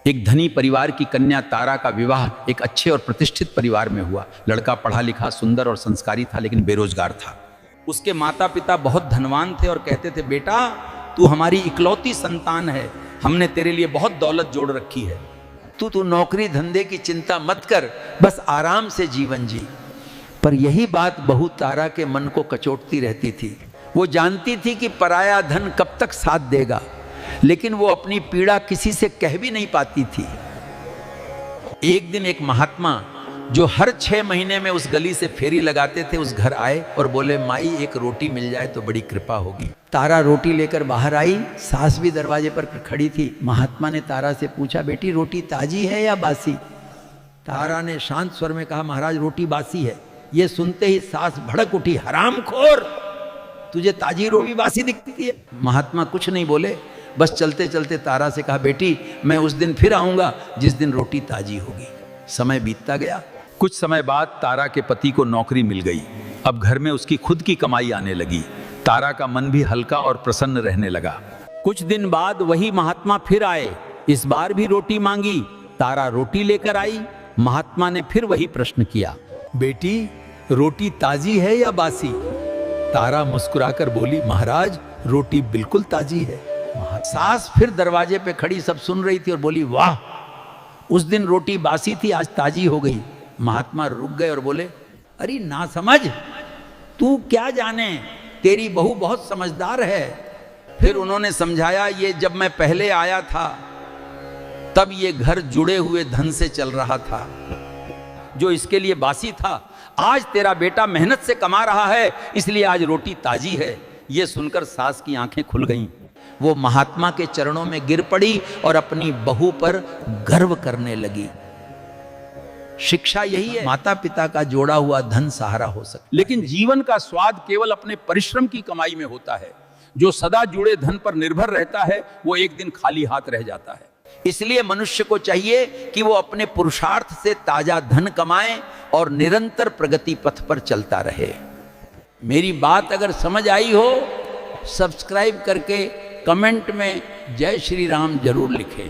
एक धनी परिवार की कन्या तारा का विवाह एक अच्छे और प्रतिष्ठित परिवार में हुआ। लड़का पढ़ा लिखा, सुंदर और संस्कारी था, लेकिन बेरोजगार था। उसके माता पिता बहुत धनवान थे और कहते थे, बेटा तू हमारी इकलौती संतान है, हमने तेरे लिए बहुत दौलत जोड़ रखी है, तू नौकरी धंधे की चिंता मत कर, बस आराम से जीवन जी। पर यही बात बहू तारा के मन को कचोटती रहती थी। वो जानती थी कि पराया धन कब तक साथ देगा, लेकिन वो अपनी पीड़ा किसी से कह भी नहीं पाती थी। एक दिन एक महात्मा जो हर 6 महीने में उस गली से फेरी लगाते थे, उस घर आए और बोले, माई एक रोटी मिल जाए तो बड़ी कृपा होगी। तारा रोटी लेकर बाहर आई, सास भी दरवाजे पर खड़ी थी। महात्मा ने तारा से पूछा, बेटी रोटी ताजी है या बासी? तारा ने शांत स्वर में कहा, महाराज रोटी बासी है। ये सुनते ही सास भड़क उठी, हरामखोर, तुझे ताजी रोटी बासी दिखती है? महात्मा कुछ नहीं बोले, बस चलते चलते तारा से कहा, बेटी मैं उस दिन फिर आऊंगा जिस दिन रोटी ताजी होगी। समय बीतता गया। कुछ समय बाद तारा के पति को नौकरी मिल गई। अब घर में उसकी खुद की कमाई आने लगी। तारा का मन भी हल्का और प्रसन्न रहने लगा। कुछ दिन बाद वही महात्मा फिर आए, इस बार भी रोटी मांगी। तारा रोटी लेकर आई। महात्मा ने फिर वही प्रश्न किया, बेटी रोटी ताजी है या बासी? तारा मुस्कुराकर बोली, महाराज रोटी बिल्कुल ताजी है। सास फिर दरवाजे पे खड़ी सब सुन रही थी और बोली, वाह उस दिन रोटी बासी थी, आज ताजी हो गई। महात्मा रुक गए और बोले, अरे ना समझ, तू क्या जाने, तेरी बहू बहुत समझदार है। फिर उन्होंने समझाया, ये जब मैं पहले आया था तब ये घर जुड़े हुए धन से चल रहा था, जो इसके लिए बासी था। आज तेरा बेटा मेहनत से कमा रहा है, इसलिए आज रोटी ताजी है। ये सुनकर सास की आंखें खुल गईं। वो महात्मा के चरणों में गिर पड़ी और अपनी बहू पर गर्व करने लगी। शिक्षा यही है, माता पिता का जोड़ा हुआ धन सहारा हो सकता, लेकिन जीवन का स्वाद केवल अपने परिश्रम की कमाई में होता है। जो सदा जुड़े धन पर निर्भर रहता है, वो एक दिन खाली हाथ रह जाता है। इसलिए मनुष्य को चाहिए कि वो अपने पुरुषार्थ से ताजा धन कमाए और निरंतर प्रगति पथ पर चलता रहे। मेरी बात अगर समझ आई हो, सब्सक्राइब करके कमेंट में जय श्री राम जरूर लिखें।